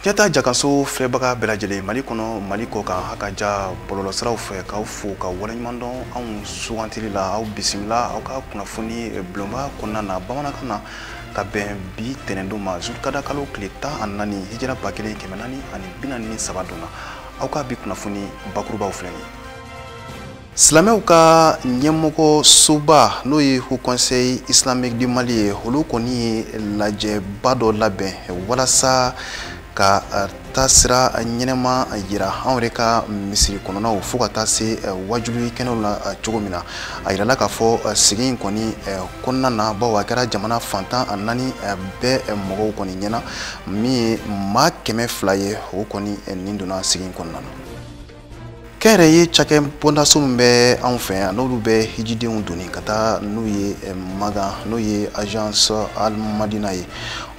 Jata jakaso febaga belajele mali kono mali ko kan hakaja bololo sraw fe ka fu ka wala nyamando an suwantili la au bisimla au ka kunafuni blomba konna na bamana kana ka ben bi tenendo ma zulkada kalo kleta annani hijra bakele kemenani ani binani sabadona au ka bi kunafuni bakuruba ufleni Silamɛw ka ɲɛmɔgɔ soba n'o ye Haut Conseil Islamique du Mali ye olu kɔni ye lajɛba dɔ labɛn walasa ka taasira ɲɛnɛma yira anw yɛrɛ ka misiri kɔnɔnaw fo ka taa se wajuli kɛnɛw la cogo min na a yirala k'a fɔ sigi in kɔni kɔnɔna na bawo a kɛra jamana fantan a naani bɛɛ mɔgɔw kɔni ɲɛna min ye maa 200 ye o kɔni nin donna sigi in kɔnɔna na kɛrɛ ye cakɛ bondaso min bɛ anw fɛ yan n'olu bɛ hijidenw donni ka taa n'u ye magan n'o ye agence Al Madina ye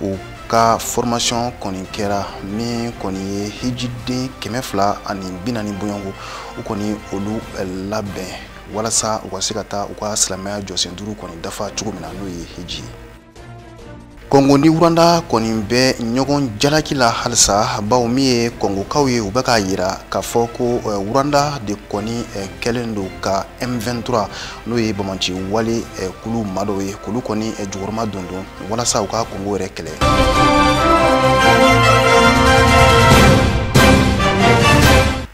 o ka formation kɔni kɛra min kɔni ye hijiden 240 bɔɲɔgɔnko u kɔni olu labɛn walasa u ka se ka taa u ka silamɛya jɔsen duuru kɔni dafa cogo min na n'o ye hiji Kongo ni Rwanda kɔni bɛ ɲɔgɔn jalaki la halisa bawo min ye Kongokaw ye u bɛ ka yira k'a fɔ ko Rwanda de kɔni kɛlen do ka M23 n'o ye Bamanci wale kulu maa dɔw ye k'olu kɔni jukɔrɔma don walasa u ka Kongo yɛrɛ kɛlɛ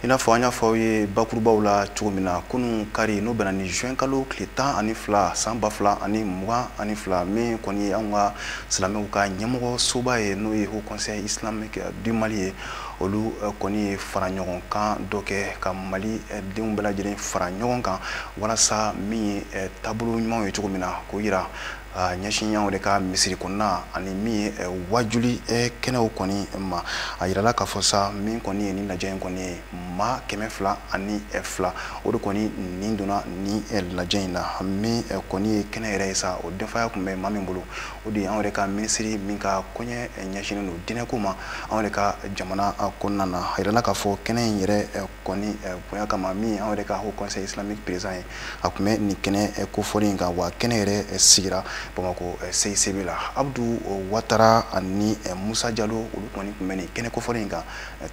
I n'a fɔ an y'a fɔ aw ye bakurubaw la cogo min na kunun kari n'o bɛnna ni juin kalo tile 12 san 2022 min kɔni ye anw ka silamɛw ka ɲɛmɔgɔ soba ye n'o ye Haut Conseil Islamique du Mali ye olu kɔni ye fara ɲɔgɔn kan dɔ kɛ ka Mali denw bɛɛ lajɛlen fara ɲɔgɔn kan walasa min ye taabolo ɲumanw ye cogo min na k'o yira ɲɛsin anw de ka misiri kɔnɔna ani min ye wajuli kɛnɛw kɔni ma a yirala k'a fɔ sa min kɔni ye ni lajɛ in kɔni ye maa 202 o de kɔni nin donna ni lajɛ in na min kɔni ye kɛnɛ yɛrɛ ye sa o denfaya kun bɛ maa min bolo o de ye anw yɛrɛ ka minisiri min ka kɔɲɛ ɲɛsinnen don diinɛko ma anw yɛrɛ ka jamana kɔnɔna na a yirala k'a fɔ kɛnɛ in yɛrɛ kɔni bonya kama min anw yɛrɛ ka Haut Conseil Islamique président ye a kun bɛ nin kɛnɛ kofɔli in kan wa kɛnɛ yɛrɛ sigira Bamako CICB la Abdou Ouattara ani Musa Diallo olu kɔni kun bɛ nin kɛnɛ kofɔli in kan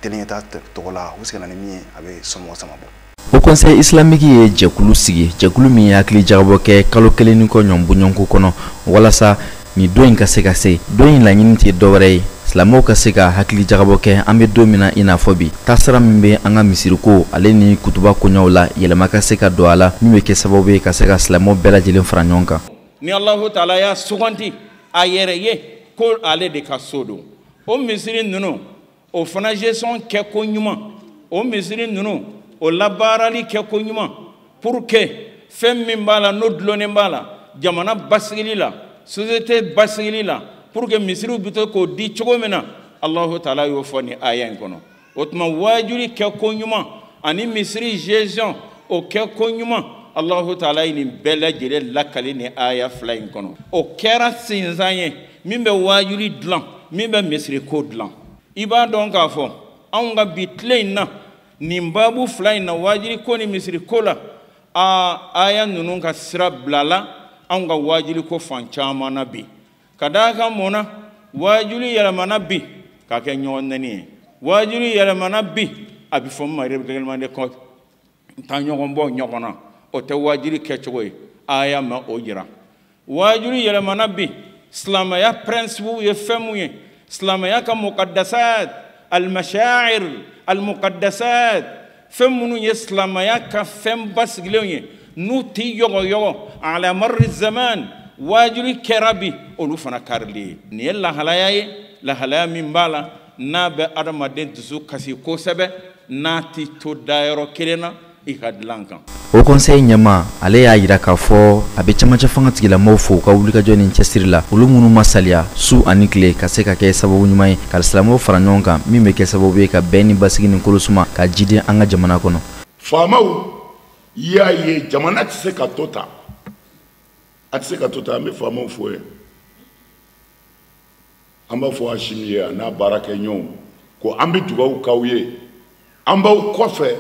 teleɲɛta tɔgɔ la u sigila ni min ye a bɛ somɔgɔ sama bɔ Haut Conseil Islamique ye jɛkulu sigi jɛkulu min hakili jagabɔ kɛ kalo kelen ni kɔ ɲɔnbɔɲɔnko kɔnɔ walasa ni don in ka se don in laɲini tɛ dɔwɛrɛ ye silamɛw ka se ka hakili jagabɔ kɛ an bɛ don min na i n'a fɔ bi taasira min bɛ an ka misiriko ale ni kutuba koɲɛw la yɛlɛma ka se ka don a la min bɛ kɛ sababu ye ka se ka silamɛw bɛɛ lajɛlen fara ɲɔgɔn kan ni Allahu Taala y'a suganti a yɛrɛ ye ko ale de ka so don o misiri ninnu o fana gestion kɛ ko ɲuman o misiri ninnu o labaarali kɛ ko ɲuman pour que fɛn min b'a la n'o dulonnen b'a la jamana basigili la société basigili la pour que misiriw bɛ to k'o di cogo min na Allahu Taala y'o fɔ ni aya in kɔnɔ o tuma wajuli kɛ ko ɲuman ani misiri gestion o kɛ ko ɲuman Allahu Taala ye nin bɛɛ lajɛlen lakali ni aya 2 in kɔnɔ o kɛra sinzan ye min bɛ wajuli dilan min bɛ misiri ko dilan i b'a dɔn k'a fɔ anw ka bi tile in na nin babu 2 in na wajuli ko ni misiri ko la aya ninnu ka sira bilala anw ka wajuli ko fan caman na bi ka d'a kan mun na wajuli yɛlɛmana bi ka kɛ ɲɔgɔn nɛni ye wajuli yɛlɛmana bi a bɛ fɔ min ma règlement de compte taa ɲɔgɔn bɔ ɲɔgɔn na o tɛ wajuli kɛcogo ye aya ma o jira wajuli yɛlɛmana bi silamɛya principe ye fɛn mun ye silamɛya ka muqaddasat al-mashaa'ir al-muqaddasat fɛn minnu ye silamɛya ka fɛn basigilenw ye n'u tɛ yɔgɔyɔgɔ ala marri zaman wajuli kɛra bi olu fana karili ye nin ye lahalaya ye lahalaya min b'a la n'a bɛ adamaden dusu kasi kosɛbɛ n'a tɛ to dayɔrɔ kelen na i ka dilan kan Haut Conseil ɲɛma ale y'a yira k'a fɔ a bɛ camancɛ fanga tigilamɔgɔw fo ka wulikajɔ ni cɛsiri la olu minnu ma saliya su ani tile ka se ka kɛ sababu ɲuman ye ka silamɛw fara ɲɔgɔn kan min bɛ kɛ sababu ye ka bɛn ni basigi ni kolosuma ka jiden an ka jamana kɔnɔ faamaw y'a ye jamana tɛ se ka to ta a tɛ se ka to tan an bɛ faamaw fo ye an b'a fɔ Hashimi ye a n'a baarakɛɲɔgɔnw ko an bɛ dugawu k'aw ye an b'aw kɔfɛ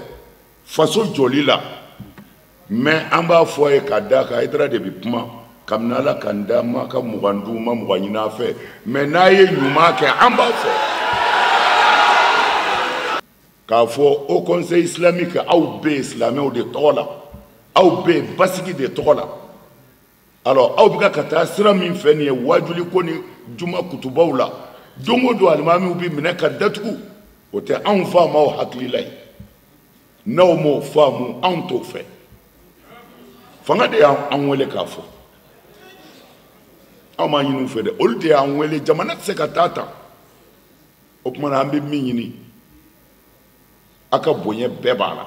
faso jɔli la mais an b'a fɔ a ye k'a d'a kan Haidara de bɛ kuma kabini Ala ka n da ma ka mugan d'u ma mugan ɲini a fɛ mais n'a ye ɲuman kɛ an b'a fɔ k'a fɔ au conseil islamique aw bɛ silamɛw de tɔgɔ la aw bɛ basigi de tɔgɔ la alors aw bɛ ka taa sira min fɛ nin ye wajuli ko ni juma kutubaw la don o don alimamiw bɛ minɛ ka datugu o tɛ anw faamaw hakilila ye n'aw m'o faamu anw t'o fɛ fanga de y'an wele k'a fɔ aw m'a ɲini u fɛ dɛ olu de y'an wele jamana tɛ se ka taa tan o tuma na an bɛ min ɲini a ka bonya bɛɛ b'a la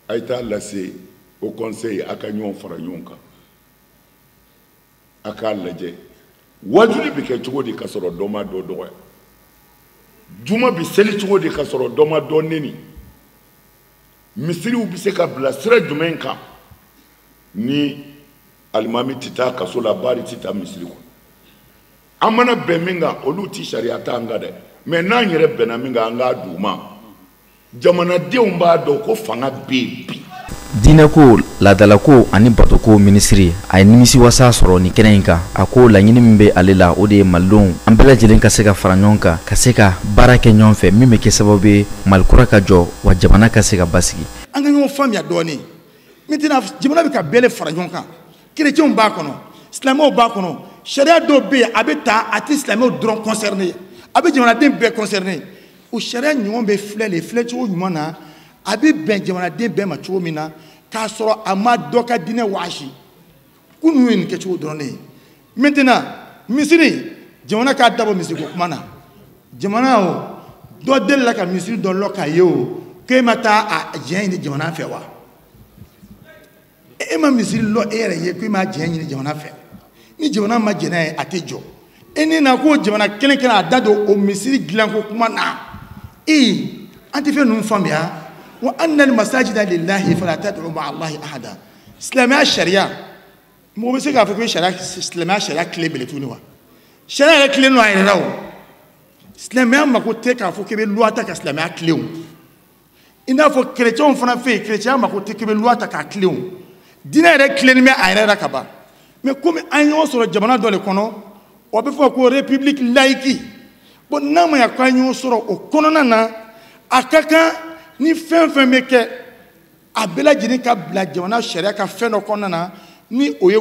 a ye taa lase au conseil a ka ɲɔgɔn fara ɲɔgɔn kan a k'a lajɛ wajuli bɛ kɛ cogo di ka sɔrɔ dɔ ma dɔ dɔgɔya juma bɛ seli cogo di ka sɔrɔ dɔ ma dɔ neni misiriw bɛ se ka bila sira jumɛn kan ni alimami tɛ taa kaso la baari tɛ taa misiri kɔnɔ an mana bɛn min kan olu tɛ sariya ta an kan dɛ mais n'an yɛrɛ bɛnna min kan an k'a d'u ma jamanadenw b'a dɔn ko fanga bɛ yen bi. diinɛ ko laadala ko ani bato ko minisiri a ye nimisi wasa sɔrɔ ni kɛnɛ in kan a ko laɲini min bɛ ale la o de ye malidenw an bɛɛ lajɛlen ka se ka fara ɲɔgɔn kan ka se ka baara kɛ ɲɔgɔn fɛ min bɛ kɛ sababu ye malikura ka jɔ wa jamana ka se ka basigi. an ka ɲɔgɔn faamuya dɔɔnin maintenant jamana bɛ ka bɛɛ fara ɲɔgɔn kan chrétienw b'a kɔnɔ silamɛw b'a kɔnɔ sariya dɔw bɛ yen a bɛ taa a tɛ silamɛw dɔrɔn concerné a bɛ jamanaden bɛɛ concerné o sariya ɲɔgɔn bɛ filɛ cogo ɲuman na a bɛ bɛn jamanaden bɛɛ ma cogo min na k'a sɔrɔ a ma dɔ ka diinɛ wɔsi kunun ye nin kɛ cogo dɔrɔn de ye maintenant misiri jamana k'a dabɔ misiri ko kuma na jamana o dɔ delila ka misiri dɔ lɔ k'a ye o k'e ma taa a diɲɛ ɲini jamana fɛ wa e ma misiri lɔ e yɛrɛ ye k'e ma diɲɛ ɲini jamana fɛ ni jamana ma jɛnɛ ye a tɛ jɔ e ni na ko jamana kelen kelen a da don o misiri dilanko kuma na an tɛ fɛn ninnu faamuya wa anna al-masajida lillahi fala tad'u ma'a Allahi ahada silamɛya sariya mɔgɔ bɛ se k'a fɔ ko silamɛya sariya tile bɛlɛ tuguni wa sariya yɛrɛ tile nɔ a yɛrɛ la o silamɛya mako tɛ k'a fɔ k'i bɛ loi ta ka silamɛya tile o i n'a fɔ chrétienw fana fɛ yen chrétien mako tɛ k'i bɛ loi ta k'a tile o diinɛ yɛrɛ tilenin bɛ a yɛrɛ la ka ban mais komi an ɲɔgɔn sɔrɔ jamana dɔ de kɔnɔ o bɛ fɔ ko république laïque bon n'a ma ɲɛ k'an ɲɔgɔn sɔrɔ o kɔnɔna na a ka kan ni fɛn fɛn bɛ kɛ a bɛɛ lajɛlen ka bila jamana sariya ka fɛn dɔ kɔnɔna na ni o ye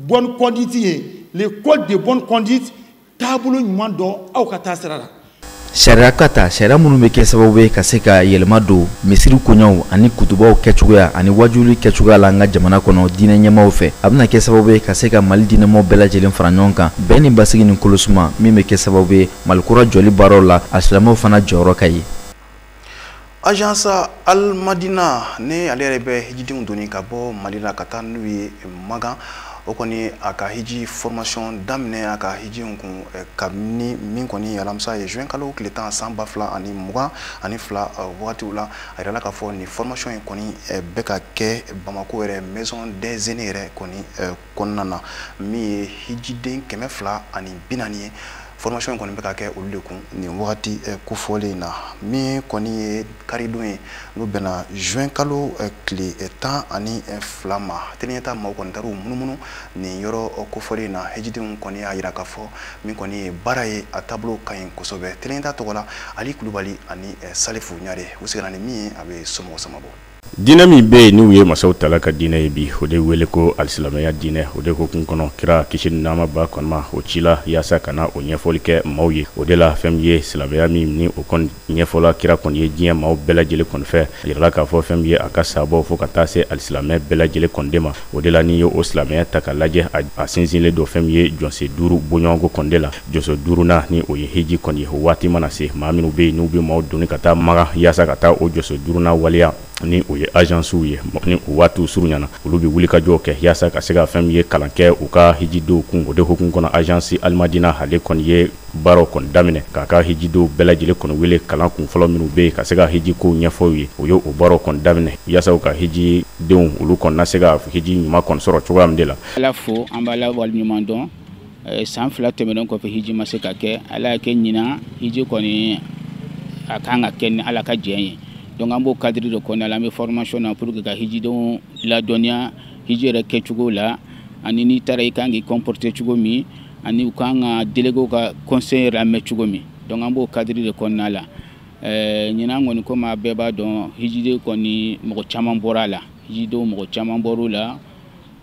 bonne conduite ye le code de bonne conduite taabolo ɲuman dɔ aw ka taa sira la. sariya ka ta sariya minnu bɛ kɛ sababu ye ka se ka yɛlɛma don misiri koɲɛw ani kutubaw kɛcogoya ani wajuli kɛcogoya la an ka jamana kɔnɔ diinɛ ɲɛmaaw fɛ a bɛna kɛ sababu ye ka se ka mali diinɛmaw bɛɛ lajɛlen fara ɲɔgɔn kan bɛn ni basigi ni kolosuma min bɛ kɛ sababu ye malikura jɔli baaraw la alisilamɛw fana jɔyɔrɔ ka ye. Agence Al Madina ne ale yɛrɛ bɛ hijidenw donni ka bɔ Mali la ka taa n'u ye Magan o kɔni a ka hiji formation daminɛ a ka hijiw kun kabini min kɔni alamisa ye juin kalo tile 10 san 2022 wagatiw la a yirala k'a fɔ ni formation in kɔni bɛ ka kɛ Bamako yɛrɛ maison des aînés yɛrɛ kɔni kɔnɔna na min ye hijiden 240 ye. Formation kɔni bɛ ka kɛ olu de kun nin wagati kofɔlen na min kɔni ye karidon ye n'o bɛnna juin kalo tile 12 ma teliɲɛta maaw kɔni taara u munumunu nin yɔrɔ kofɔlen na hijidenw kɔni y'a yira k'a fɔ min kɔni ye baara ye a taabolo ka ɲi kosɛbɛ teliɲɛta tɔgɔ la Ali Kulubali ani Salifu Ɲare u sigira ni min ye a bɛ somɔgɔ sama bɔ. Diinɛ min bɛ yen n'u ye masaw tala ka diinɛ ye bi o de wele ko alisilamɛya diinɛ o de ko kun kɔnɔ kira kisi ni nɛɛma b'a kɔnɔ ma o ci la yaasa ka na o ɲɛfɔli kɛ maaw ye o de la fɛn min ye silamɛya min ni o kɔni ɲɛfɔla kira kɔni ye diɲɛ maaw bɛɛ lajɛlen kɔni fɛ a yirala k'a fɔ fɛn min ye a ka sababu fo ka taa se alisilamɛ bɛɛ lajɛlen kɔni de ma o de la n'i ye o silamɛya ta k'a lajɛ a sinsinlen don fɛn min ye jɔnsen 5 bɔɲɔgɔnko kɔni de la jɔnso 5nan ni o ye hiji kɔni ye o waati mana se maa minnu bɛ yen n'u bɛ maaw donni ka taa Magan yaasa ka taa o jɔnso 5nan waleya ni o ye agence ye ni o waatu surunyana olu bi wuli ka jɔ kɛ yasa ka se ka fɛn ye kalan kɛ u ka hijidow kun o de hokun kɔnɔ agence Almadina ale kɔni ye baaraw kɔni daminɛ k'a ka hijidow bɛɛ lajɛlen kɔni wele kalan kun fɔlɔ minnu bɛ ka se ka hiji kow ɲɛfɔ ye o ye o baaraw kɔni daminɛ yasa u ka hijidenw olu kɔni na se ka hiji ɲuman kɔni sɔrɔ cogoya min de la. Ala fo an b'a la waleɲuman dɔn san 2 tɛmɛnen kɔfɛ hiji ma se ka kɛ ala y'a kɛ ɲina hiji kɔni a kan ka kɛ ni ala ka jɛn ye donc an b'o cadre de kɔnɔna la an bɛ formation na pour que ka hijidenw ladɔnniya hiji yɛrɛ kɛcogo la ani n'i taara i kan k'i comporter cogo min ani u kan ka délégué ka conseil lamɛn cogo min donc an b'o cadre de kɔnɔna la ɲinan kɔni komi a bɛɛ b'a dɔn hijiden kɔni mɔgɔ caman bɔra a la hijidenw mɔgɔ caman bɔr'u la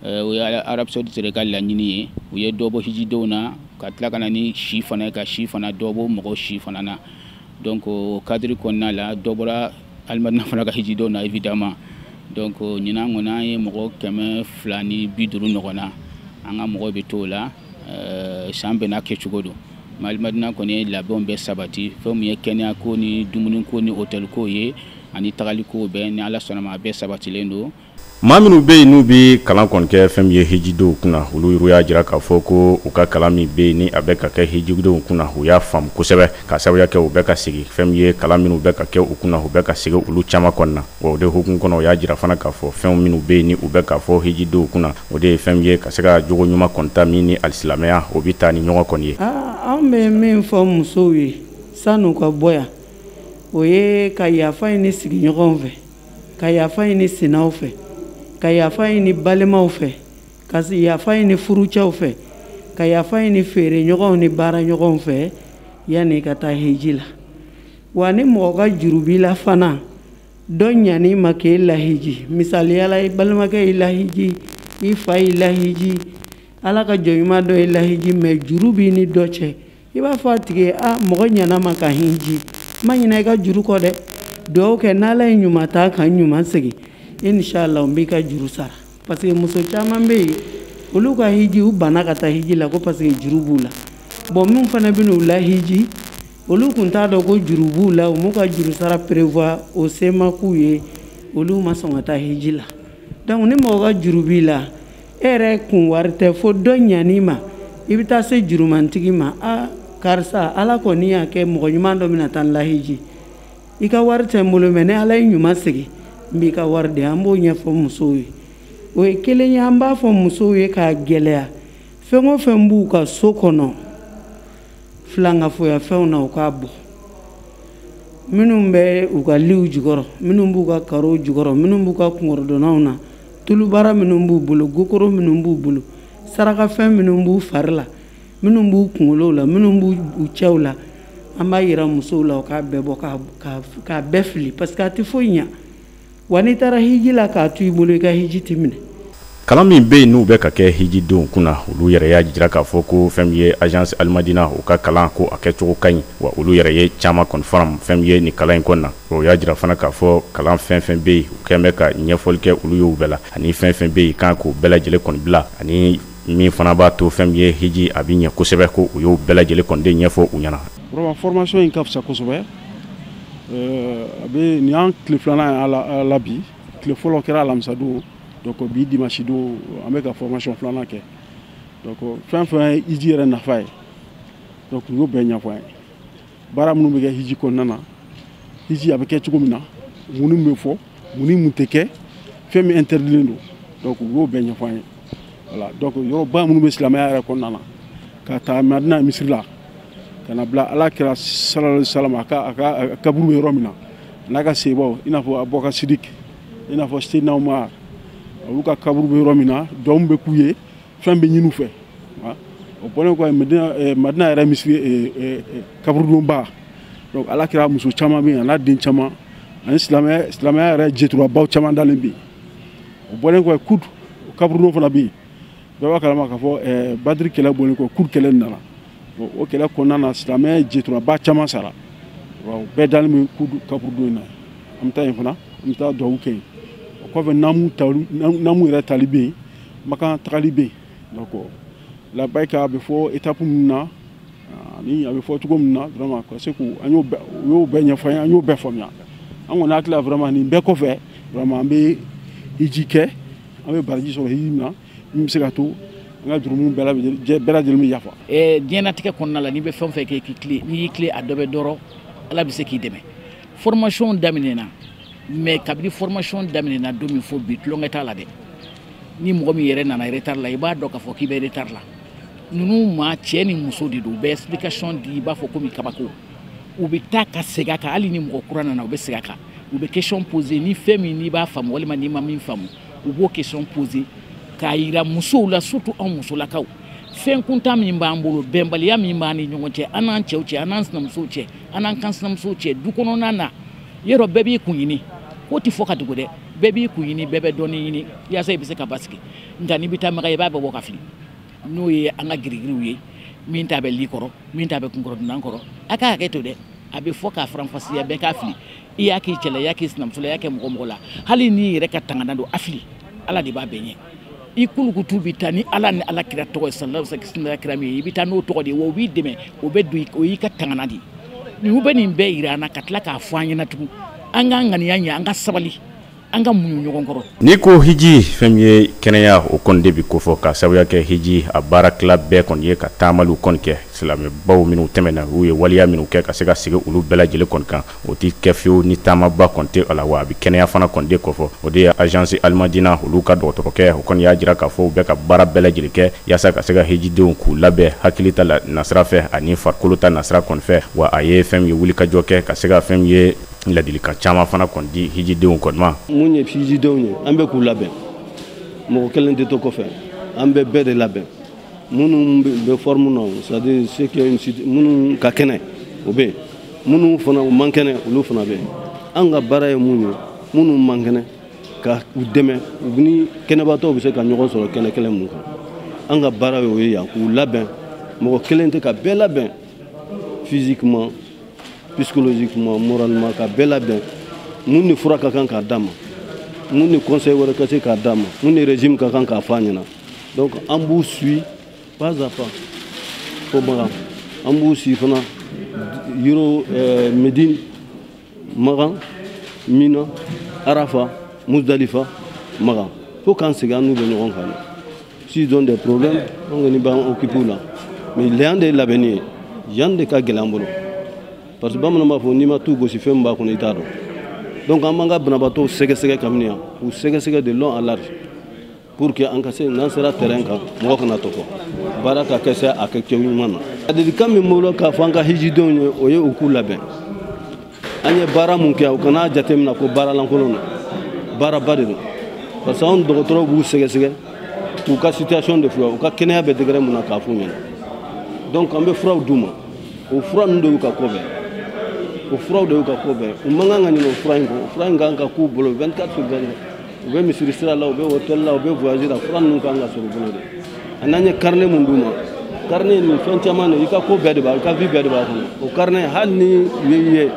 o ye Arabe Saoudite de ka laɲini ye u ye dɔ bɔ hijidenw na ka tila ka na ni si fana ye ka si fana dɔ bɔ mɔgɔ si fana na donc o cadre kɔnɔna la dɔ bɔra Almadina fana ka hijidenw na évidemment donc ɲinan kɔni an ye mɔgɔ 250 ɲɔgɔn na an ka mɔgɔ bɛ t'o la san bɛɛ n'a kɛcogo don Almadina kɔni ye labɛnw bɛɛ sabati fɛn min ye kɛnɛya ko ni dumuni ko ni hôtel ko ye ani tagali ko bɛɛ ni ala sɔnna ma a bɛɛ sabatilen don. maa minnu bɛ yen n'u bɛ kalan kɔni kɛ fɛn min ye hijidenw kunna olu y'a jira k'a fɔ ko u ka kalan min bɛ yen ni a bɛ ka kɛ hijidenw kunna u y'a faamu kosɛbɛ ka sababuya kɛ u bɛ ka segin fɛn min ye kalan minnu bɛ ka kɛ u kunna u bɛ ka segin olu caman kɔni na wa o de hukumu kɔnɔ u y'a jira fana k'a fɔ fɛn minnu bɛ yen ni u bɛ ka fɔ hijidenw kunna o de ye fɛn min ye ka se ka jogo ɲuman kɔni ta min ni alisilamɛya o bɛ taa ni ɲɔgɔn kɔni ye. An bɛ min fɔ musow ye san'u ka bɔ yan o ye ka yafa ɲini sigiɲɔgɔnw fɛ ka yafa ɲini sinaw fɛ ka yafa ɲini balimaw fɛ ka yafa ɲini furucɛw fɛ ka yafa ɲini feere ɲɔgɔnw ni baara ɲɔgɔnw fɛ yanni ka taa hiji la wa ni mɔgɔ ka juru b'i la fana dɔ ɲan'i ma k'e lahiji misaliyala i balimakɛ y'i lahiji i fa y'i lahiji ala ka jɔnɲuman dɔ y'i lahiji mɛ juru b'i ni dɔ cɛ i b'a fɔ a tigi ye mɔgɔ ɲana ma ka hiji ma ɲina i ka juru kɔ dɛ dugawu kɛ n'ala ye ɲuman ta kan ɲuman segin inshallah n b'i ka juru sara parce que muso caman bɛ yen olu ka hiji u banna ka taa hiji la ko parce que juru b'u la bon min fana bɛ n'u la hiji olu kun t'a dɔn ko juru b'u la u m'u ka juru sara prévoir o se ma k'u ye olu ma sɔn ka taa hiji la donc ni mɔgɔ ka juru b'i la e yɛrɛ kun wari tɛ fo dɔ ɲan'i ma i bɛ taa se jurumantigi ma karisa ala kɔni y'a kɛ mɔgɔ ɲuman dɔ bɛna taa n la hiji i ka wari tɛ n bolo mɛ ni ala ye ɲuman segin n b'i ka wari di an b'o ɲɛfɔ musow ye o ye kelen ye an b'a fɔ musow ye k'a gɛlɛya fɛn o fɛn b'u ka so kɔnɔ filankafoya fɛnw na u k'a bɔ minnu bɛ u ka liw jukɔrɔ minnu b'u ka karow jukɔrɔ minnu b'u ka kungorodonnaw na tulubara minnu b'u bolo gokoro minnu b'u bolo sarakafɛn minnu b'u fari la minnu b'u kunkolow la minnu b'u cɛw la an b'a yira musow la u k'a bɛɛ bɔ k'a bɛɛ fili parce que a tɛ foyi ɲa wa n'i taara hiji la k'a to i bolo i ka hiji tɛ minɛ. kalan min bɛ yen n'u bɛ ka kɛ hijidenw kunna olu yɛrɛ y'a jira k'a fɔ ko fɛn min ye agence Almadina u ka kalan ko a kɛcogo ka ɲi wa olu yɛrɛ ye caman kɔni fara fɛn min ye nin kalan in kɔnɔna o y'a jira fana k'a fɔ kalan fɛn fɛn bɛ yen u kɛn bɛ ka ɲɛfɔli kɛ olu ye u bɛɛ la ani fɛn fɛn bɛ yen kan k'o bɛɛ lajɛlen kɔni bila ani min fana b'a to fɛn min ye hiji a bɛ ɲɛ kosɛbɛ ko u y'o bɛɛ lajɛlen kɔni de ɲɛfɔ u ɲɛna. Vraiment formation in ka fisa kosɛbɛ a bɛ nin y'an tile filanan ye a la bi tile fɔlɔ kɛra alamisa don donc bi dimanche don an bɛ ka formation filanan kɛ donc fɛn fɛn ye hiji yɛrɛ nafa ye donc u y'o bɛɛ ɲɛfɔ an ye baara minnu bɛ kɛ hiji kɔnɔna na hiji a bɛ kɛ cogo min na mun bɛ fɔ mun tɛ kɛ fɛn min interdilen don donc u y'o bɛɛ ɲɛfɔ an ye voilà donc yɔrɔba minnu bɛ silamɛya yɛrɛ kɔnɔna na ka taa Madina misiri la ka na bila ala kira sallallahu alaihi wasallam a ka kaburu bɛ yɔrɔ min na n'a ka sebaw i n'a fɔ Abubakar Sidik i n'a fɔ Seydina Umar olu ka kaburu bɛ yɔrɔ min na dɔn bɛ k'u ye fɛn bɛ ɲini u fɛ o bɔlen kɔ Madina yɛrɛ misiri kaburudonba donc ala kira muso caman bɛ yen a n'a den caman ani silamɛya yɛrɛ jɛturabaw caman dalen bɛ yen o bɔlen kɔ kudu kaburudon fana bɛ yen bɛɛ b'a kalama k'a fɔ Badiri kɛlɛ bɔlen kɔ kudu kɛlɛ nana o kɛlɛ kɔnɔna na silamɛya jɛturaba caman sara o bɛɛ dalen bɛ kudu kaburudon in na an bɛ taa yen fana an bɛ taa duwawu kɛ yen o kɔfɛ namu yɛrɛ tali bɛ yen makan tagali bɛ yen donc labayika a bɛ fɔ étape min na ani a bɛ fɔ cogo min na vraiment parce que an y'o bɛɛ ɲɛfɔ an ye an y'o bɛɛ faamuya an kɔni hakili la vraiment nin bɛɛ kɔfɛ vraiment an bɛ hiji kɛ an bɛ baraji sɔrɔ hiji min na min bɛ se ka to an ka jurumu bɛɛ lajɛlen bɛ yafa. diɲɛnatigɛ kɔnɔna la n'i bɛ fɛn o fɛn kɛ k'i tilen n'i y'i tilen a dɔ bɛ dɔrɔn ala bɛ se k'i dɛmɛ formation daminɛna mais kabini formation daminɛna don min fɔ bi tulonkɛ t'a la dɛ ni mɔgɔ min yɛrɛ nana retard la i b'a dɔn k'a fɔ k'i bɛ retard la ninnu maa cɛ ni muso de don u bɛ explication di i b'a fɔ komi kabako u bɛ taa ka segin a kan hali ni mɔgɔ kura nana u bɛ segin a kan u bɛ question poser ni fɛn min n'i b'a faamu walima n'i ma min faamu u b'o question poser k'a yira musow la surtout anw musolakaw fɛn kuntan min b'an bolo bɛnbaliya min b'an ni ɲɔgɔn cɛ an n'an cɛw cɛ an n'an sinamusow cɛ an n'an kan sinamusow cɛ du kɔnɔna na yɔrɔ bɛɛ b'i kun ɲini ko tɛ fɔ ka dogo dɛ bɛɛ b'i kun ɲini bɛɛ bɛ dɔɔnin ɲini yaasa i bɛ se ka basigi nka n'i bɛ taa maga i b'a bɛɛ bɔ ka fili n'o ye an ka girigiriw ye min t'a bɛ li kɔrɔ min t'a bɛ kunkɔrɔ dunan kɔrɔ a ka hakɛ to dɛ a bɛ fɔ k'a faranfasiya bɛɛ k'a fili i y'a k'i cɛla i y'a k'i sinamuso la i y'a kɛ mɔgɔ la hali n'i yɛrɛ ka tangana don a fili ala de b'a bɛɛ ɲɛ i kulukutu bɛ taa ni ala ni ala kira tɔgɔ ye sallallahu alaihi wasallam kira min ye i bɛ taa n'o tɔgɔ de ye wa o b'i dɛmɛ o bɛ don o y'i ka tangana de ye nin bɛ nin bɛɛ yira an na ka tila k'a fɔ an ɲɛna tugun an ka ŋaniya ɲɛ an ka sabali an ka muɲu ɲɔgɔn kɔrɔ. N'i ko hiji fɛn min ye kɛnɛya o kɔni de bɛ kofɔ ka sababuya kɛ hiji a baara tila bɛɛ kɔni ye ka taamaliw kɔni kɛ silamɛbaw minnu tɛmɛna u ye waliya minnu kɛ ka se ka sigi olu bɛɛ lajɛlen kɔni kan o tɛ kɛ fiyewu ni taamaba kɔni tɛ a la wa a bɛ kɛnɛya fana kɔni de kɔfɔ o de ye agence Almadina olu ka dɔgɔtɔrɔkɛ o kɔni y'a jira k'a fɔ u bɛ ka baara bɛɛ lajɛlen kɛ yaasa ka se ka hijidenw k'u labɛn hakili ta nasira fɛ ani farikolo ta nasira kɔni fɛ wa a ye fɛn min ye wulikajɔ kɛ ka se ka fɛn min ye ladilikan caman fana kɔni di hijidenw kɔni ma. Mun ye hijidenw ye an bɛ k'u labɛn mɔgɔ kelen tɛ to kɔfɛ an bɛ bɛɛ de labɛn minnu bɛ forme na c'est-à-dire ceux qui ont une minnu ka kɛnɛ o bɛ yen minnu fana u man kɛnɛ olu fana bɛ yen an ka baara ye mun ye minnu man kɛnɛ ka u dɛmɛ u ni kɛnɛbaatɔw bɛ se ka ɲɔgɔn sɔrɔ kɛnɛ kelen mun kan an ka baara ye o ye yan k'u labɛn mɔgɔ kelen tɛ ka bɛɛ labɛn physiquement psychologiquement moralement ka bɛɛ labɛn mun ni fura ka kan k'a d'a ma mun ni conseil wɛrɛ ka se k'a d'a ma mun ni régime ka kan k'a fɔ a ɲɛna donc an b'u suit pas à pas fo Magan an b'u suit fana yɔrɔ Médine Magan Mina Arafa Muzdalifa Magan fo k'an segin an n'u bɛ ɲɔgɔn kan s'ils ont des problèmes an kɔni b'an occuper la mais yan de ye labɛnni ye yan de ka gɛlɛn an bolo parce que bamanan b'a fɔ n'i ma tu gosi fɛn min b'a kɔnɔ i t'a dɔn donc an b'an ka banabaatɔw sɛgɛsɛgɛ kabini yan k'u sɛgɛsɛgɛ de long à large pour que an ka se n'an sera terrain kan mɔgɔ kana tɔkɔ baara ka kɛ se a kɛcogo ɲuman na ladilikan min bolo k'a fɔ an ka hijidenw ye o ye u k'u labɛn an ye baara mun kɛ u kana jateminɛ ko baara lankolon don baaraba de don parce que anw dɔgɔtɔrɔw b'u sɛgɛsɛgɛ k'u ka situation de fɔ u ka kɛnɛya bɛ degré mun na k'a f'u ɲɛna donc an bɛ furaw d'u ma o fura ninnu de y'u ka ko bɛɛ o furaw de y'u ka ko bɛɛ u man kan ka ɲinɛ o fura in kɔ fura in kan ka k'u bolo 24 sur 24 u bɛ misiri sira la u bɛ hôtel la u bɛ voyage la fura ninnu kan ka sɔrɔ u bolo de a n'an ye carnet mun d'u ma carnet nin fɛn caman de i ka ko bɛɛ de b'a i ka vie bɛɛ de b'a kɔnɔ o carnet hali ni u ye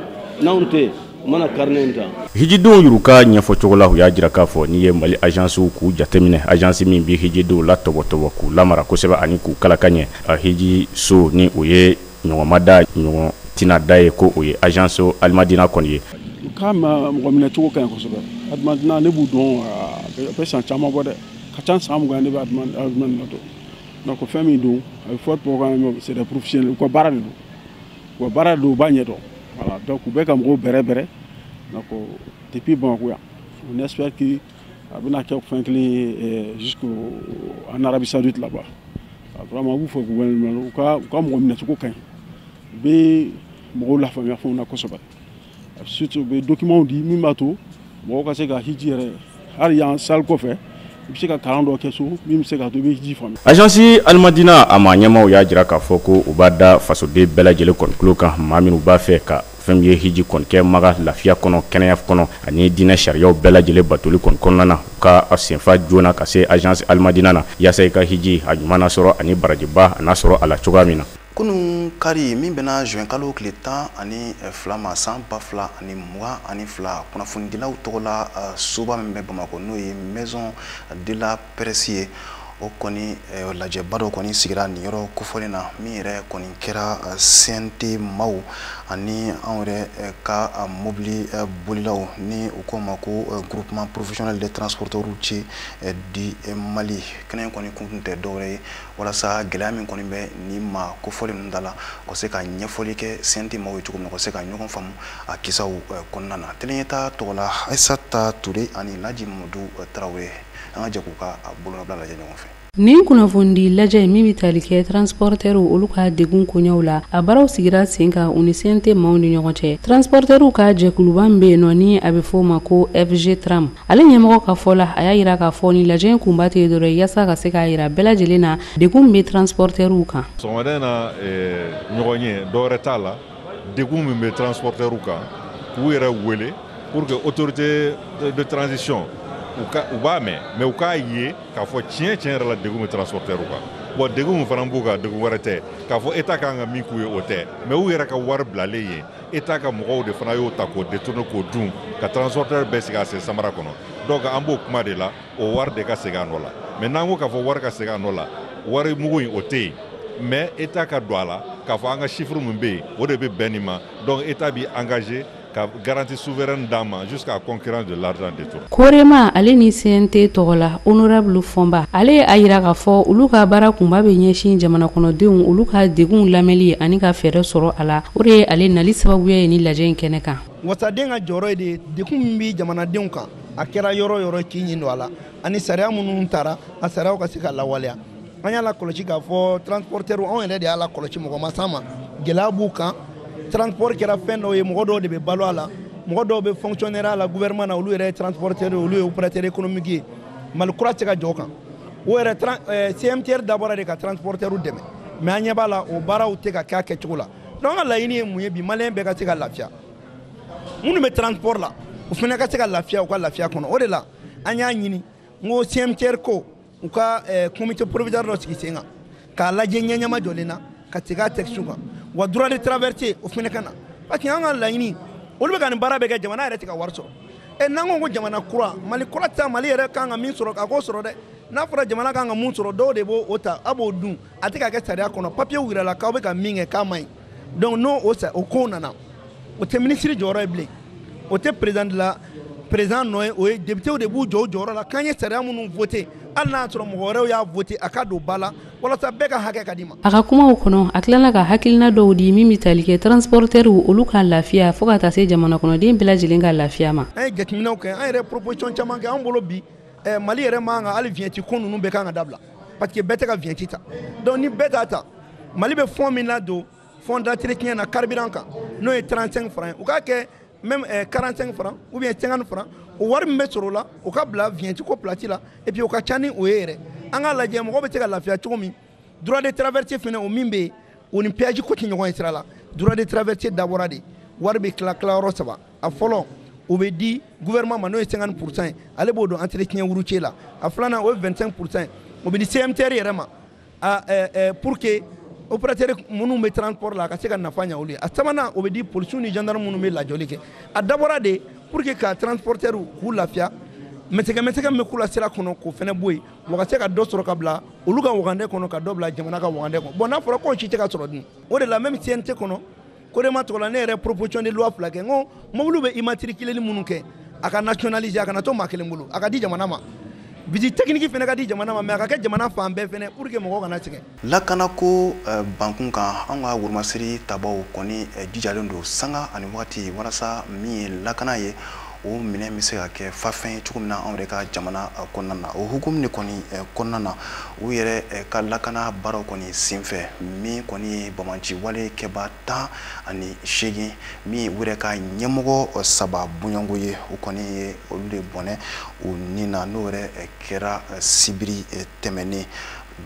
n'anw tɛ u mana carnet in ta. Hijidenw y'u ka ɲɛfɔ cogo la u y'a jira k'a fɔ n'i ye Mali agence k'u jateminɛ agence min bɛ hijidenw la tɔbɔtɔbɔ k'u lamara kosɛbɛ ani k'u kala ka ɲɛ a hiji so ni o ye ɲɔgɔnma da ɲɔgɔn tina da ye ko o ye agence Almadina kɔni ye. K'a mɔgɔ minɛ cogo ka ɲi kosɛbɛ Almadina ne b'u dɔn a bɛ san caman bɔ dɛ ka ca san 20 ne bɛ Almadina dɔn donc fɛn min don a bɛ fɔ programme c'est des professionnels u ka baara de don u ka baara de don u b'a ɲɛ dɔn voilà donc u bɛ ka mɔgɔw bɛrɛ donc depuis Bamako yan on espère que a bɛna kɛ fɛn kelen ye jusqu'en Arabie Saoudite là-bas vraiment b'u fɔ gouvernement u ka mɔgɔ minɛ cogo ka ɲi u bɛ mɔgɔw lafaamuya fɛnw na kosɛbɛ surtout u bɛ documents di min b'a to mɔgɔw ka se ka hiji yɛrɛ hali yan salle kɔfɛ i bɛ se ka kalan dɔ kɛ so min bɛ se ka to i bɛ hiji faamuya. agence Almadina a maa ɲɛmaaw y'a jira k'a fɔ ko u b'a da fasoden bɛɛ lajɛlen kɔni tulo kan maa minnu b'a fɛ ka fɛn min ye hiji kɔni kɛ maga lafiya kɔnɔ kɛnɛya kɔnɔ ani diinɛ sariyaw bɛɛ lajɛlen batoli kɔni kɔnɔna na u ka senfa joona ka se agence Almadina na yaasa i ka hiji a ɲuman na sɔrɔ ani barajiba a n'a sɔrɔ a la cogoya min na. Kunun kari min bɛna juin kalo tile 12 ma san 2022 kunnafonidilaw tɔgɔ la soba min bɛ Bamako n'o ye maison de la presse ye o kɔni lajɛba dɔ kɔni sigira nin yɔrɔ kofɔlen na min yɛrɛ kɔni kɛra CNT maaw ani anw yɛrɛ ka mobili bolilaw ni u ko ma ko groupement professionnel des transporteurs routiers du Mali kɛnɛ kɔni kun tɛ dɔwɛrɛ ye walasa gɛlɛya min kɔni bɛ ni ma kofɔlen ninnu da la ka se ka ɲɛfɔli kɛ CNT maaw ye cogo min na ka se ka ɲɔgɔn faamu a kisaw kɔnɔna na teleɲɛta tɔgɔ la Aissata Touré ani Laji Mamadou Tarawele an ka jɛ k'u ka bolonabila lajɛ ɲɔgɔn fɛ. Nin kunnafoni lajɛ min bɛ tali kɛ transporteurs olu ka degun koɲɛw la a baaraw sigira sen kan u ni CNT maaw ni ɲɔgɔn cɛ transporteurs ka jɛkuluba min bɛ yen nɔ ni a bɛ fɔ o ma ko FG Tram ale ɲɛmɔgɔ ka fɔ la a y'a jira k'a fɔ ni lajɛ in kunba tɛ dɔrɔn yaasa ka se k'a jira bɛɛ lajɛlen na degun min bɛ transporteurs kan. Sɔgɔmada in na ɲɔgɔn ye dɔwɛrɛ t'a la degun min bɛ transporteurs kan k'u yɛrɛ wele pour que autorité de transition u b'a mɛn mais u k'a ye k'a fɔ tiɲɛ yɛrɛ la degun bɛ transporteurs kan bon degun min fana b'u kan degun wɛrɛ tɛ k'a fɔ état kan ka min k'u ye o tɛ mais u yɛrɛ ka wari bilalen ye état ka mɔgɔw de fana y'o ta k'o détourner k'o dun ka transporteur bɛɛ sigi a sen samara kɔnɔ donc an b'o kuma de la o wari de ka segin a nɔ la mais n'an ko k'a fɔ wari ka segin a nɔ la wari mugu in o tɛ yen mais état ka don a la k'a fɔ an ka chiffre min bɛ yen o de bɛ bɛn nin ma donc état b'i engagé ka garantie souveraine d'an ma jusqu'à concurrence de l'argent détourné. Korema ale ni CNT tɔgɔ la honorable Fɔnba ale a yira k'a fɔ olu ka baara kunba bɛ ɲɛsin jamana kɔnɔdenw olu ka degun lamɛnli ani ka fɛɛrɛ sɔrɔ a la o de ye ale nali sababuya ye ni lajɛ in kɛnɛ kan. Wasaden ka jɔyɔrɔ ye de degun min bɛ jamanadenw kan a kɛra yɔrɔ yɔrɔ ci ɲin don a la ani sariya minnu taara a sariyaw ka se ka lawaleya an y'a la kɔlɔsi k'a fɔ transporteur anw yɛrɛ de y'a la kɔlɔsi mɔgɔ ma s'an ma gɛlɛya b'u kan transport kɛra fɛn dɔw ye mɔgɔ dɔw de bɛ balo a la mɔgɔ dɔw bɛ fonctionnaire a la gouvernement na olu yɛrɛ ye transporteur olu ye opérateur économique ye Mali kura tɛ se ka jɔ o kan o yɛrɛ CMTR dabɔra de ka transporteur dɛmɛ mais an ɲɛ b'a la o baaraw tɛ ka kɛ a kɛcogo la donc an ka laɲini ye mun ye bi maliyɛn bɛɛ ka se ka lafiya minnu bɛ transport la o fana ka se ka lafiya u ka lafiya kɔnɔ o de la an y'a ɲini n ko CMTR ko u ka comité provisoire dɔ sigi sen kan k'a lajɛ ɲɛɲɛma jɔlen na ka segin a texte kan wa droit de traverser o fana ka na parce que an ka laɲini olu bɛ ka nin baara bɛ kɛ jamana yɛrɛ tɛ ka wari sɔrɔ n'an ko jamana kura Mali kura tɛ Mali yɛrɛ kan ka min sɔrɔ a k'o sɔrɔ dɛ n'a fɔra jamana kan ka mun sɔrɔ dɔw de b'o ta a b'o dun a tɛ ka kɛ sariya kɔnɔ papier yirala k'aw bɛ ka min kɛ k'a ma ɲi donc n'o o ko nana o tɛ ministre jɔyɔrɔ ye bilen o tɛ président nɔ ye o ye député de b'u jɔ o jɔyɔrɔ la k'an ye sariya minnu voté hali n'a sɔrɔ mɔgɔ wɛrɛw y'a voté a ka don ba la walasa bɛɛ ka hakɛ ka di ma. A ka kumaw kɔnɔ a tilala ka hakilina dɔw di min bɛ tali kɛ transporteur olu ka lafiya fo ka taa se jamana kɔnɔden bɛɛ lajɛlen ka lafiya ma. An ye jateminɛw kɛ an yɛrɛ proposition caman kɛ an bolo bi Mali yɛrɛ man kan hali vignette ko ninnu bɛɛ kan ka dabila parce que bɛɛ tɛ ka vignette ta donc ni bɛɛ t'a ta Mali bɛ fond min ladon fond d'entretien na carburant kan n'o ye 35 francs u k'a kɛ même 45 francs ou bien 50 francs o wari min bɛ sɔrɔ o la o ka bila vignette ko plate la et puis o ka ca ni o ye yɛrɛ an ka lajɛ mɔgɔ bɛ se ka lafiya cogo min droit de traverser fana o min bɛ yen o ni péage ko tɛ ɲɔgɔn ye sira la droit de traverser dabɔra de wari bɛ tila yɔrɔ saba a fɔlɔ o bɛ di gouvernement ma n'o ye 50% ye ale b'o don entretien routier la a filanan o ye 25% o bɛ di CMTR yɛrɛ ma pour que opérateur minnu bɛ transport la a ka se ka nafa ɲɛ olu ye a sabanan o bɛ di policiers ni gendarmes minnu bɛ lajɔli kɛ a dabɔra de pour que ka transporteur k'u lafiya mɛsɛgɛ min bɛ k'u la sira kɔnɔ k'o fana bɔ yen wa ka se ka dɔ sɔrɔ ka bila olu ka wagande kɔnɔ ka dɔ bila jamana ka wagande kɔnɔ bon n'a fɔra k'o si tɛ ka sɔrɔ dun o de la même CNT kɔnɔ Korema tɔgɔ la ne yɛrɛ proposition de loi fila kɛ n ko mobile bɛ immatriculé minnu kɛ a ka nationaliser a kana to maa kelen bolo a ka di jamana ma visite technique fana ka di jamana ma mais a ka kɛ jamana fan bɛɛ fana pour que mɔgɔw kana sɛgɛn. Lakana ko bankun kan an ka woromasiri tabaw kɔni jijalen don sanga ani wagati walasa min ye lakana ye o minɛ bɛ se ka kɛ fafɛn ye cogo min na anw yɛrɛ ka jamana kɔnɔna na o hukumu de kɔni kɔnɔna na u yɛrɛ ka lakana baaraw kɔni senfɛ min kɔni ye bamaci wale kɛba 18 min u yɛrɛ ka ɲɛmɔgɔ saba bonyango ye o kɔni ye olu de bɔnɛ o ni na n'o yɛrɛ kɛra sibiri tɛmɛnen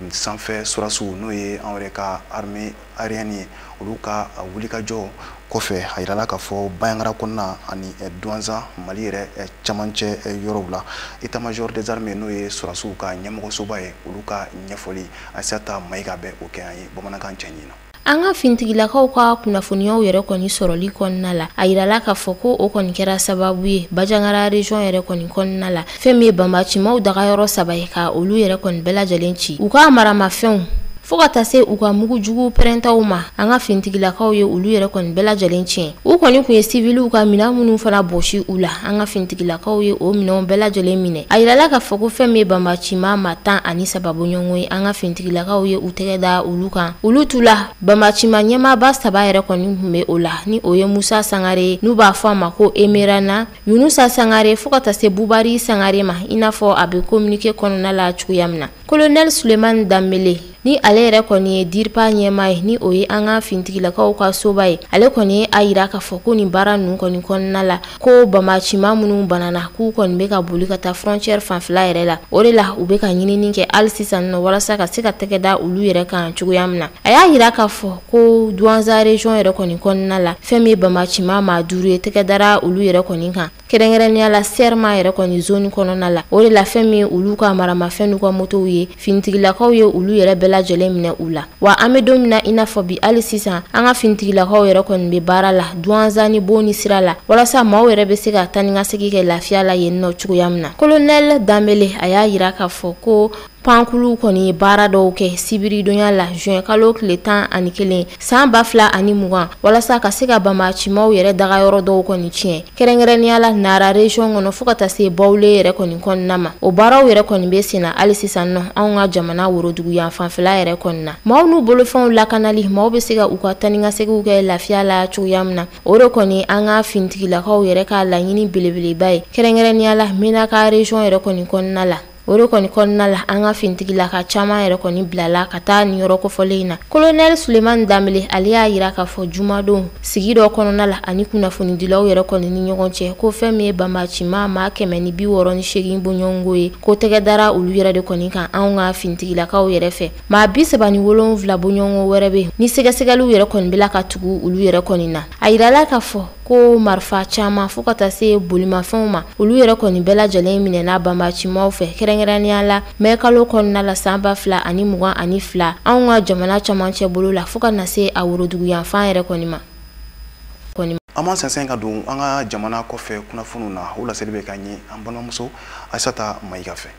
sanfɛ surasiw n'o ye anw yɛrɛ ka armée aérienne ye olu ka wulikajɔ kɔfɛ a yirala k'a fɔ Bayangara kɔnɔna ani Douanza Mali yɛrɛ camancɛ yɔrɔw la état-major des armées n'o ye surasiw ka ɲɛmɔgɔsoba ye olu ka ɲɛfɔli Aissata Mayiga bɛ o kɛ an ye bamanankan cɛ ɲin na. an ka fintigilakaw ka kunnafoniyaw yɛrɛ kɔni sɔrɔli kɔnɔna la a yirala k'a fɔ ko o kɔni kɛra sababu ye Bajangara region yɛrɛ kɔni kɔnɔna la fɛn min ye banbacimaw dagayɔrɔ 3 ye ka olu yɛrɛ kɔni bɛɛ lajɛlen ci u ka maramafɛnw fo ka taa se u ka mugu jugu pɛrɛntaw ma an ka fintigilakaw ye olu yɛrɛ kɔni bɛɛ lajɛlen tiɲɛ u kɔni kun ye civiliw ka minɛn minnu fana bɔsi u la an ka fintigilakaw ye o minɛnw bɛɛ lajɛlen minɛ a yirala k'a fɔ ko fɛn min ye banbacima ma 13 bɔɲɔgɔn ye an ka fintigilakaw ye u tɛgɛ da olu kan olu tula banbacima ɲɛmaaba 3 yɛrɛ kɔni kun bɛ o la ni o ye Musa Sangare n'u b'a fɔ a ma ko Emerana Yunusa Sangare fo ka taa se Bubari Sangare ma i n'a fɔ a bɛ communiqué kɔnɔna la cogoya min na Colonel Suleiman Dambele ni ale yɛrɛ kɔni ye DIRPA ɲɛmaa ye ni o ye an ka fintigilakaw ka soba ye ale kɔni ye a yira k'a fɔ ko ni baara ninnu kɔni kɔnɔna la ko banbacima minnu banana k'u kɔni bɛ ka boli ka taa frontière fanfɛla yɛrɛ la o de la u bɛ ka ɲinini kɛ hali sisan nɔ walasa ka se ka tɛgɛ da olu yɛrɛ kan cogoya min na a y'a yira k'a fɔ ko Douanza region yɛrɛ kɔni kɔnɔna la fɛn min ye banbacima maa 5 ye tɛgɛ dara olu yɛrɛ kɔni kan kɛrɛnkɛrɛnnenya la Serma yɛrɛ kɔni zone kɔnɔna la o de la fɛn min ye olu ka maramafɛn n'u ka motow ye fintigilakaw ye olu yɛrɛ bɛɛ lajɛlen minɛ u la wa an bɛ don min na i n'a fɔ bi hali sisan an ka fintigilakaw yɛrɛ kɔni bɛ baara la Douanza ni Boni sira la walasa maaw yɛrɛ bɛ se ka taa ni ka segin kɛ lafiya la yen nɔ cogoya min na Colonel Dambele a y'a yira k'a fɔ ko pankulu kɔni ye baara dɔw kɛ sibiridonya la juin kalo tile 11 san 2020 walasa ka se ka banbacimaw yɛrɛ dagayɔrɔ dɔw kɔni tiɲɛ kɛrɛnkɛrɛnnenya la Nara region kɔnɔ fo ka taa se Bawule yɛrɛ kɔni kɔnɔna ma o baaraw yɛrɛ kɔni bɛ sen na hali sisan nɔ anw ka jamana worodugu yan fanfɛla yɛrɛ kɔni na maaw n'u bolofɛnw lakanali maaw bɛ se ka u ka taa ni ka seginw kɛ lafiya la cogoya min na o de kɔni an ka fintigilakaw yɛrɛ ka laɲini belebeleba ye kɛrɛnkɛrɛnnenya la Menaka region yɛrɛ kɔni kɔnɔna la o de kɔni kɔnɔna la an ka fintigilaka caman yɛrɛ kɔni bilala ka taa ni yɔrɔ kofɔlen in na Colonel Suleiman Dambele ale y'a yira k'a fɔ jumadon sigi dɔ kɔnɔna la ani kunnafonidilaw yɛrɛ kɔni ni ɲɔgɔn cɛ ko fɛn min ye banbacima maa 168 bɔɲɔgɔnko ye ko tɛgɛ dara olu yɛrɛ de kɔni kan anw ka fintigilakaw yɛrɛ fɛ maa 37 bɔɲɔgɔnko wɛrɛ bɛ ni sɛgɛsɛgɛliw yɛrɛ kɔni bila ka tugu olu yɛrɛ kɔni na a yirala k'a fɔ ko marifa caman fo ka taa se bolimafɛnw ma olu yɛrɛ kɔni bɛɛ lajɛlen minɛna banbacimaw fɛ kɛrɛnkɛrɛnnenya la mai kalo kɔnɔna la san 2022 anw ka jamana camancɛ bolo la fo ka na se a worodugu yanfan yɛrɛ kɔni ma an b'an sɛnsɛn ka don an ka jamana kɔfɛ kunnafoniw na o laseli bɛ ka ɲɛ an balimamuso Aissata Mayiga fɛ.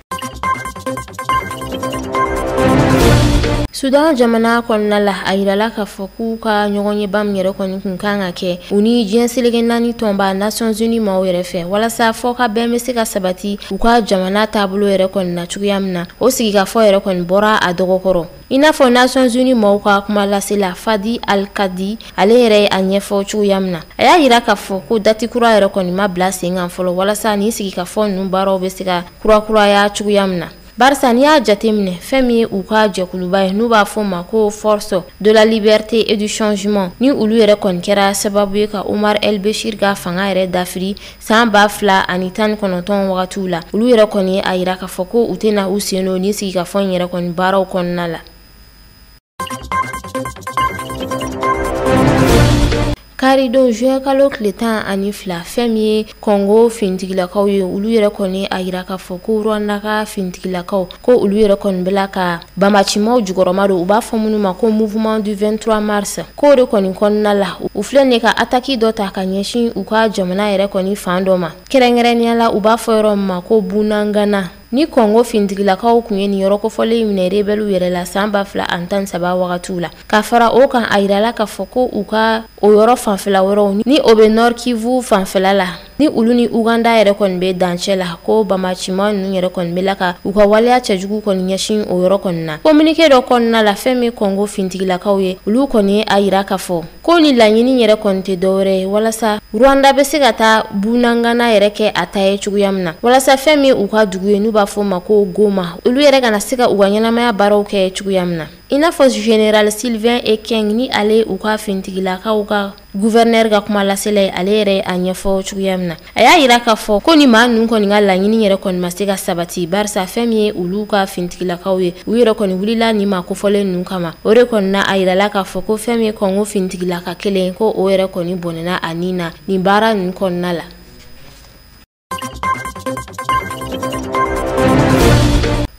Sudan jamana kɔnɔna la a yirala k'a fɔ k'u ka ɲɔgɔn ɲɛba min yɛrɛ kɔni kun kan ka kɛ u ni diɲɛ seleke 4 tɔnba Nations Unies maaw yɛrɛ fɛ walasa fɔ ka bɛn bɛ se ka sabati u ka jamana taabolo yɛrɛ kɔni na cogoya min na o sigikafɔ yɛrɛ kɔni bɔra a dɔgɔkɔrɔ i n'a fɔ Nations Unies maaw ka kuma lasela Fadi Al-Kadi ale yɛrɛ ye a ɲɛfɔ cogoya min na a y'a yira k'a fɔ ko dati kura yɛrɛ kɔni ma bila sen kan fɔlɔ walasa ni sigikafɔ ninnu baaraw bɛ se ka kurakuraya cogoya min na barisa n'i y'a jateminɛ fɛn min ye u ka jɛkuluba ye n'u b'a fɔ ma ko Force de la Liberté et du Changement ni olu yɛrɛ kɔni kɛra sababu ye ka Omar El Bashir ka fanga yɛrɛ dafiri san 2019 wagatiw la olu yɛrɛ kɔni ye a yira k'a fɔ ko u tɛna u sen don ni sigikafɔ in yɛrɛ kɔni baaraw kɔnɔna la Karidon juin kalo tile 12 fɛn min ye Congo fintigilakaw ye olu yɛrɛ kɔni a yira k'a fɔ ko Rwanda ka fintigilakaw ko olu yɛrɛ kɔni bɛla ka banbacimaw jukɔrɔma don u b'a fɔ minnu ma ko mouvement du 23 mars ko de kɔni kɔnɔna la u filɛ ne ka ataki dɔ ta ka ɲɛsin u ka jamana yɛrɛ kɔni fan dɔ ma kɛrɛnkɛrɛnnenya la u b'a fɔ yɔrɔ min ma ko Bunangana ni Congo fintigilakaw kun ye ni yɔrɔ kofɔlen minɛ rebelu yɛrɛ la san 2013 wagatiw la ka fara o kan a yirala k'a fɔ ko u ka o yɔrɔ fanfɛla wɛrɛw ni o bɛ Nord Kivu fanfɛla la ni olu ni Uganda yɛrɛ kɔni bɛ dancɛ la ko banbacima ninnu yɛrɛ kɔni bɛ ka u ka waleya cɛjugu kɔni ɲɛsin o yɔrɔ kɔni na communiqué dɔ kɔnɔna la fɛn min Congo fintigilakaw ye olu kɔni ye a yira k'a fɔ ko ni laɲini yɛrɛ kɔni tɛ dɔwɛrɛ ye walasa Rwanda bɛ se ka taa Bunangana yɛrɛ kɛ a ta ye cogoya min na walasa fɛn min u ka dugu ye n'u b'a fɔ ma ko Goma olu yɛrɛ kana se ka u ka ɲɛnamaya baaraw kɛ cogoya min na i n'a fɔ Général Sylvain Ekeng ni ale u ka fintigilakaw ka gouverneur ka kuma lasela ye ale yɛrɛ a ɲɛfɔ cogoya min na a y'a yira k'a fɔ ko ni maa ninnu kɔni ka laɲini yɛrɛ kɔni ma se ka sabati barisa fɛn min ye olu ka fintigilakaw ye u yɛrɛ kɔni wulila ni ma kofɔlen ninnu kama o de kɔni na a yirala k'a fɔ ko fɛn min ye Congo fintigilaka kelen ko o yɛrɛ kɔni bɔnɛna a nin na nin baara ninnu kɔnɔna la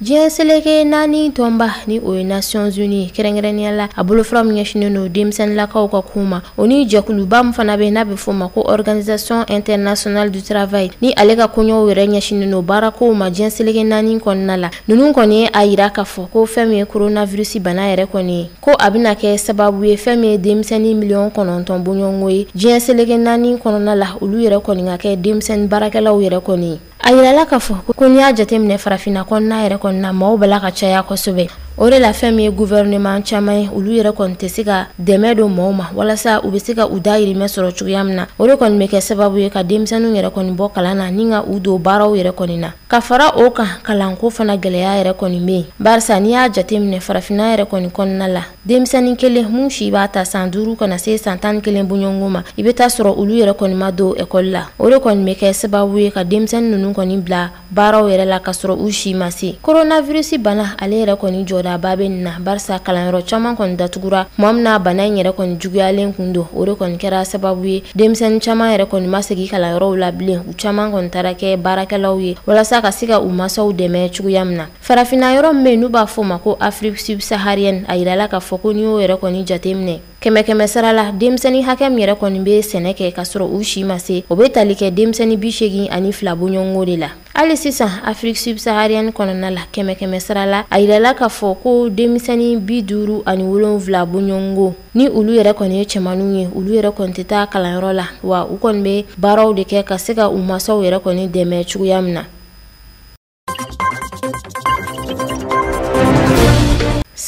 Diɲɛ seleke naani tɔnba ni o ye Nations Unies kɛrɛnkɛrɛnnenya la a bolofara min ɲɛsinnen don denmisɛnnilakaw ka kuma o ni jɛkuluba min fana bɛ n'a bɛ fɔ o ma ko Organisation Internationale du Travail ni ale ka koɲɛw yɛrɛ ɲɛsinnen don baarakow ma diɲɛ seleke naani kɔnɔna la ninnu kɔni ye a yira k'a fɔ ko fɛn min ye coronavirus bana yɛrɛ kɔni ye ko a bɛna kɛ sababu ye fɛn min ye denmisɛnnin miliyɔn 9 bɔɲɔgɔnko ye diɲɛ seleke naani kɔnɔna la olu yɛrɛ kɔni ka kɛ denmisɛnnin baarakɛlaw yɛrɛ kɔni ye a yirala k'a fɔ ko n'i y'a jateminɛ farafinna kɔnɔna yɛrɛ kɔnɔna maaw bɛla ka caya kosɛbɛ o de la fɛn min ye gouvernement caman ye olu yɛrɛ kɔni tɛ se ka dɛmɛ don maaw ma walasa u bɛ se ka u dahirimɛ sɔrɔ cogoya min na o de kɔni bɛ kɛ sababu ye ka denmisɛnninw yɛrɛ kɔni bɔ kalan na ni ka u don baaraw yɛrɛ kɔni na ka fara o kan kalanko fana gɛlɛya yɛrɛ kɔni bɛ yen barisa n'i y'a jateminɛ farafinna yɛrɛ kɔni kɔnɔna la denmisɛnnin kelen mun si b'a ta san 5 kana se san 11 bɔɲɔgɔnko ma i bɛ taa sɔrɔ olu yɛrɛ kɔni ma don ekɔli la o de kɔni bɛ kɛ sababu ye ka denmisɛnnin ninnu kɔni bila baaraw yɛrɛ la ka sɔrɔ u si ma se coronavirus bana ale yɛrɛ kɔni jɔdaba bɛ nin na barisa kalanyɔrɔ caman kɔni datugura tuma min na bana in yɛrɛ kɔni juguyalen kun don o de kɔni kɛra sababu ye denmisɛnnin caman yɛrɛ kɔni ma segin kalanyɔrɔw la bilen u caman kɔni taara kɛ baarakɛlaw ye walasa ka se ka u masaw dɛmɛ cogoya min na farafinna yɔrɔ min bɛ yen n'u b'a fɔ o ma ko Afrique subsaharienne a yirala k'a fɔ ko n'i y'o yɛrɛ kɔni jateminɛ kɛmɛ sara la denmisɛnnin hakɛ min yɛrɛ kɔni bɛ sɛnɛ kɛ ka sɔrɔ u si ma se o bɛ tali kɛ denmisɛnnin 82 bɔɲɔgɔnko de la hali sisan Afrique subsaharienne kɔnɔna la kɛmɛ sara la a yirala k'a fɔ ko denmisɛnnin 57 bɔɲɔgɔnko ni olu yɛrɛ kɔni ye cɛmaninw ye olu yɛrɛ kɔni tɛ taa kalanyɔrɔ la wa u kɔni bɛ baaraw de kɛ ka se ka u masaw yɛrɛ kɔni dɛmɛ cogoya min na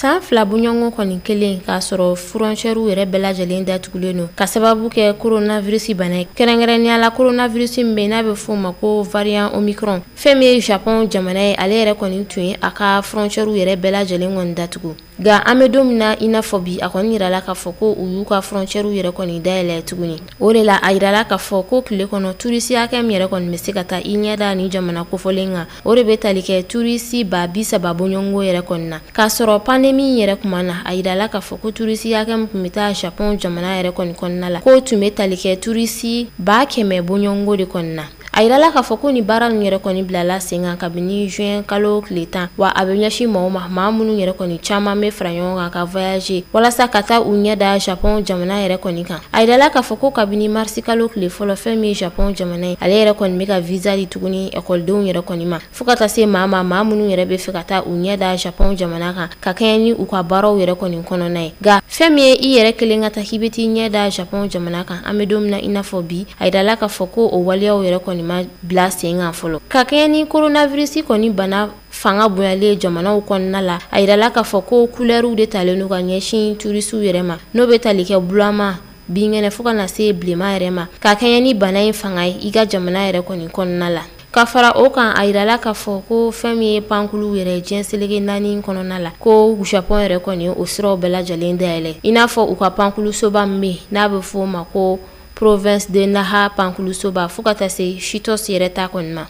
san 2 bɔɲɔgɔnko kɔni kelen k'a sɔrɔ frontières yɛrɛ bɛɛ lajɛlen datugulen don ka sababu kɛ coronavirus bana ye kɛrɛnkɛrɛnnenya la coronavirus min bɛ n'a bɛ fɔ o ma ko variant Omicron fɛn min ye Japon jamana ye ale yɛrɛ kɔni tun ye a ka frontières yɛrɛ bɛɛ lajɛlen kɔni datugu nka an bɛ don min na i n'a fɔ bi a kɔni yirala k'a fɔ ko u y'u ka frontières yɛrɛ kɔni dayɛlɛ tuguni o de la a yirala k'a fɔ ko tile kɔnɔ touriste hakɛ min yɛrɛ kɔni bɛ se ka taa i ɲɛda ni jamana kofɔlen kan o de bɛ tali kɛ touriste 30 bɔɲɔgɔnko yɛrɛ kɔni na k'a sɔrɔ pandémie yɛrɛ kuma na a yirala k'a fɔ ko touriste hakɛ min tun bɛ taa Japon jamana yɛrɛ kɔni kɔnɔna la ko tun bɛ tali kɛ touriste 100 bɔɲɔgɔnko de kɔni na a yirala k'a fɔ ko ni baara ninnu yɛrɛ kɔni bilala sen kan kabini juin kalo tile 10 wa a bɛ ɲɛsin maaw ma maa minnu yɛrɛ kɔni caman bɛ fara ɲɔgɔn kan ka voyager walasa ka taa u ɲɛ da Japon jamana yɛrɛ kɔni kan a yirala k'a fɔ ko kabini mars kalo tile fɔlɔ fɛn min ye Japon jamana ye ale yɛrɛ kɔni bɛ ka visa di tuguni ekɔlidenw yɛrɛ kɔni ma fo ka taa se maa minnu yɛrɛ bɛ fɛ ka taa u ɲɛ da Japon jamana kan ka kɛɲɛ ni u ka baaraw yɛrɛ kɔni kɔnɔna ye nka fɛn min ye i yɛrɛ kelen ka taa k'i bɛ t'i ɲɛ da Japon jamana kan an bɛ don min na i n'a fɔ bi a yirala k'a fɔ ko o waleyaw yɛrɛ kɔni ma bila sen kan fɔlɔ ka kɛɲɛ ni coronavirus kɔni bana fanga bonyalen jamanaw kɔnɔna la a yirala k'a fɔ ko couleurs de talen don ka ɲɛsin tourisiw yɛrɛ ma n'o bɛ tali kɛ bulama binkɛnɛ fo ka na se bilenman yɛrɛ ma ka kɛɲɛ ni bana in fanga ye i ka jamana yɛrɛ kɔni kɔnɔna la ka fara o kan a yirala k'a fɔ ko fɛn min ye pankulu yɛrɛ diɲɛ seleke naani kɔnɔna la ko Japon yɛrɛ kɔni o siraw bɛɛ lajɛlen dayɛlɛ i n'a fɔ u ka pankulu soba min bɛ n'a bɛ fɔ o ma ko province de Naha pankulu soba fo ka taa se Chitos yɛrɛ ta kɔni ma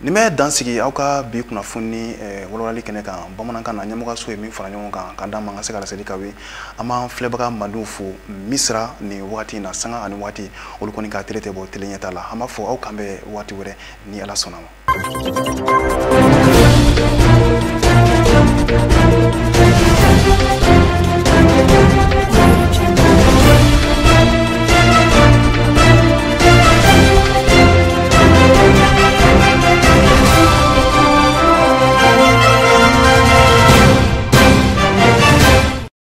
Ni mɛ dansigi aw ka bi kunnafoni walawalali kɛnɛ kan bamanankan na ɲɛmɔgɔso ye min fara ɲɔgɔn kan ka d'a ma ka se ka laseli ka ye an b'an filɛbaga mandenw fo Misira ni waati in na sanga ani waati olu kɔni ka tele tɛ bɔ tele ɲɛta la an b'a fɔ aw kan bɛ waati wɛrɛ ni Ala sɔnna ma